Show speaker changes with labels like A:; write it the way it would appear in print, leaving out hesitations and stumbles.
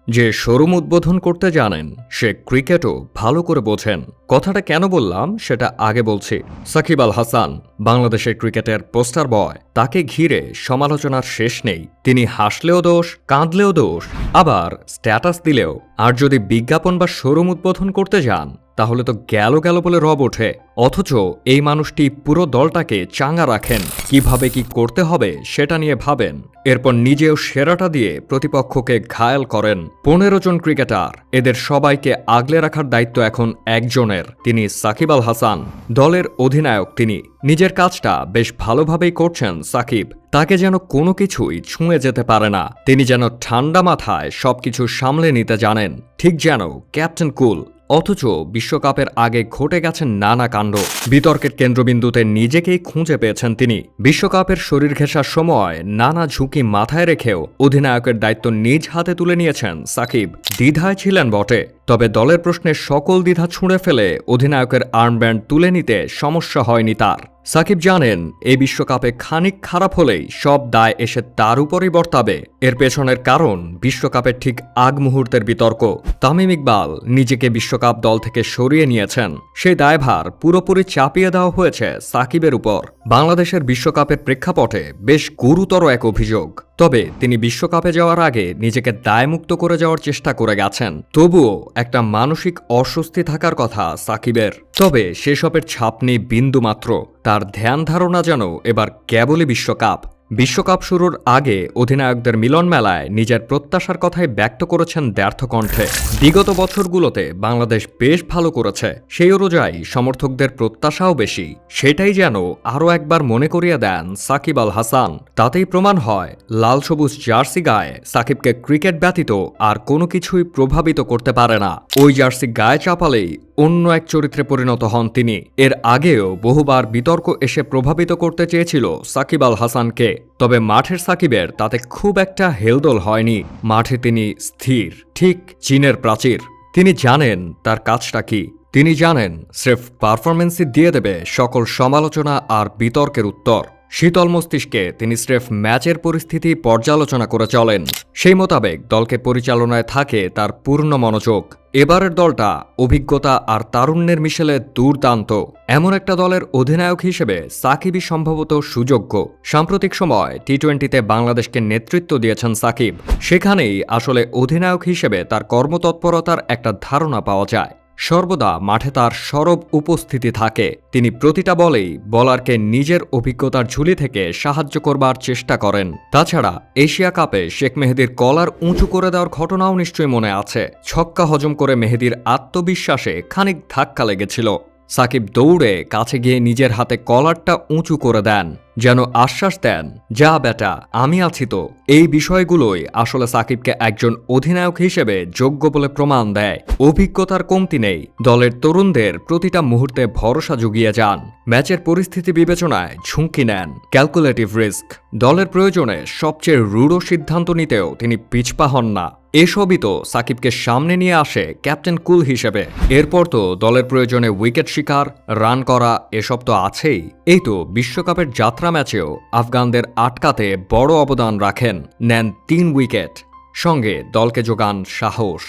A: যে শোরুম উদ্বোধন করতে জানেন সে ক্রিকেটও ভালো করে বোঝেন। কথাটা কেন বললাম সেটা আগে বলছি। সাকিব আল হাসান বাংলাদেশের ক্রিকেটের পোস্টার বয়। তাকে ঘিরে সমালোচনার শেষ নেই। তিনি হাসলেও দোষ, কাঁদলেও দোষ, আবার স্ট্যাটাস দিলেও। আর যদি বিজ্ঞাপন বা শোরুম উদ্বোধন করতে যান তাহলে তো গেল গেল বলে রব ওঠে। অথচ এই মানুষটি পুরো দলটাকে চাঙ্গা রাখেন, কিভাবে কি করতে হবে সেটা নিয়ে ভাবেন, এরপর নিজেও সেরাটা দিয়ে প্রতিপক্ষকে ঘায়েল করেন। 15 জন ক্রিকেটার, এদের সবাইকে আগলে রাখার দায়িত্ব এখন একজনের, তিনি সাকিব আল হাসান। দলের অধিনায়ক তিনি। নিজের কাজটা বেশ ভালোভাবেই করছেন সাকিব। তাকে যেন কোনো কিছুই ছুঁয়ে যেতে পারে না। তিনি যেন ঠান্ডা মাথায় সবকিছু সামলে নিতে জানেন, ঠিক যেন ক্যাপ্টেন কুল। অথচ বিশ্বকাপের আগে ঘটে গেছেন নানা কাণ্ড। বিতর্কের কেন্দ্রবিন্দুতে নিজেকেই খুঁজে পেয়েছেন তিনি। বিশ্বকাপের শরীর ঘেঁষার সময় নানা ঝুঁকি মাথায় রেখেও অধিনায়কের দায়িত্ব নিজ হাতে তুলে নিয়েছেন সাকিব। দ্বিধায় ছিলেন বটে, তবে দলের প্রশ্নে সকল দ্বিধা ছুঁড়ে ফেলে অধিনায়কের আর্মব্যান্ড তুলে নিতে সমস্যা হয়নি তার। সাকিব জানেন এই বিশ্বকাপে খানিক খারাপ হলেই সব দায় এসে তার উপরই বর্তাবে। এর পেছনের কারণ বিশ্বকাপের ঠিক আগ মুহূর্তের বিতর্ক। তামিম ইকবাল নিজেকে বিশ্বকাপ দল থেকে সরিয়ে নিয়েছেন। সেই দায়ভার পুরোপুরি চাপিয়ে দেওয়া হয়েছে সাকিবের উপর। বাংলাদেশের বিশ্বকাপের প্রেক্ষাপটে বেশ গুরুতর এক অভিযোগ। তবে তিনি বিশ্বকাপে যাওয়ার আগে নিজেকে দায়মুক্ত করে যাওয়ার চেষ্টা করে গেছেন। তবুও একটা মানসিক অস্বস্তি থাকার কথা সাকিবের। তবে সেসবের ছাপ নেই বিন্দুমাত্র। তার ধ্যান ধারণা যেন এবার কেবলই বিশ্বকাপ। বিশ্বকাপ শুরুর আগে অধিনায়কদের মিলন মেলায় নিজের প্রত্যাশার কথাই ব্যক্ত করেছেন দ্ব্যর্থ কণ্ঠে। বিগত বছরগুলোতে বাংলাদেশ বেশ ভালো করেছে, সেই অনুযায়ী সমর্থকদের প্রত্যাশাও বেশি। সেটাই যেন আরও একবার মনে করিয়ে দেন সাকিব আল হাসান। তাতেই প্রমাণ হয় লাল সবুজ জার্সি গায়ে সাকিবকে ক্রিকেট ব্যতীত আর কোনো কিছুই প্রভাবিত করতে পারে না। ওই জার্সি গায়ে চাপালেই অন্য এক চরিত্রে পরিণত হন তিনি। এর আগেও বহুবার বিতর্ক এসে প্রভাবিত করতে চেয়েছিল সাকিব আল হাসানকে, তবে মাঠের সাকিবের তাতে খুব একটা হেলদোল হয়নি। মাঠে তিনি স্থির, ঠিক চীনের প্রাচীর। তিনি জানেন তার কাজটা কি। তিনি জানেন স্রেফ পারফরমেন্সই দিয়ে দেবে সকল সমালোচনা আর বিতর্কের উত্তর। শীতল মস্তিষ্কে তিনি স্রেফ ম্যাচের পরিস্থিতি পর্যালোচনা করে চলেন। সেই মোতাবেক দলকে পরিচালনায় থাকে তার পূর্ণ মনোযোগ। এবারের দলটা অভিজ্ঞতা আর তারুণ্যের মিশেলে দুর্দান্ত। এমন একটা দলের অধিনায়ক হিসেবে সাকিবই সম্ভবত সুযোগ্য। সাম্প্রতিক সময় টি-20তে বাংলাদেশকে নেতৃত্ব দিয়েছেন সাকিব। সেখানেই আসলে অধিনায়ক হিসেবে তার কর্মতৎপরতার একটা ধারণা পাওয়া যায়। সর্বদা মাঠে তার সরব উপস্থিতি থাকে। তিনি প্রতিটা বলেই বলারকে নিজের অভিজ্ঞতার ঝুলি থেকে সাহায্য করবার চেষ্টা করেন। তাছাড়া এশিয়া কাপে শেখ মেহেদীর কলার উঁচু করে দেওয়ার ঘটনাও নিশ্চয়ই মনে আছে। ছক্কা হজম করে মেহেদীর আত্মবিশ্বাসে খানিক ধাক্কা লেগেছিল। সাকিব দৌড়ে কাছে গিয়ে নিজের হাতে কলারটা উঁচু করে দেন, যেন আশ্বাস দেন, যা বেটা, আমি আছি তো। এই বিষয়গুলোই আসলে সাকিবকে একজন অধিনায়ক হিসেবে যোগ্য বলে প্রমাণ দেয়। অভিজ্ঞতার কমতি নেই। দলের তরুণদের প্রতিটা মুহূর্তে ভরসা জুগিয়ে যান। ম্যাচের পরিস্থিতি বিবেচনায় ঝুঁকি নেন, ক্যালকুলেটিভ রিস্ক। দলের প্রয়োজনে সবচেয়ে রূঢ় সিদ্ধান্ত নিতেও তিনি পিছপা হন না। এসবই তো সাকিবকে সামনে নিয়ে আসে ক্যাপ্টেন কুল হিসেবে। এরপর তো দলের প্রয়োজনে উইকেট শিকার, রান করা, এসব তো আছেই। এই তো বিশ্বকাপের যাত্রা ম্যাচেও আফগানদের আটকাতে বড় অবদান রাখেন, নেন 3 উইকেট। সঙ্গে দলকে যোগান সাহস।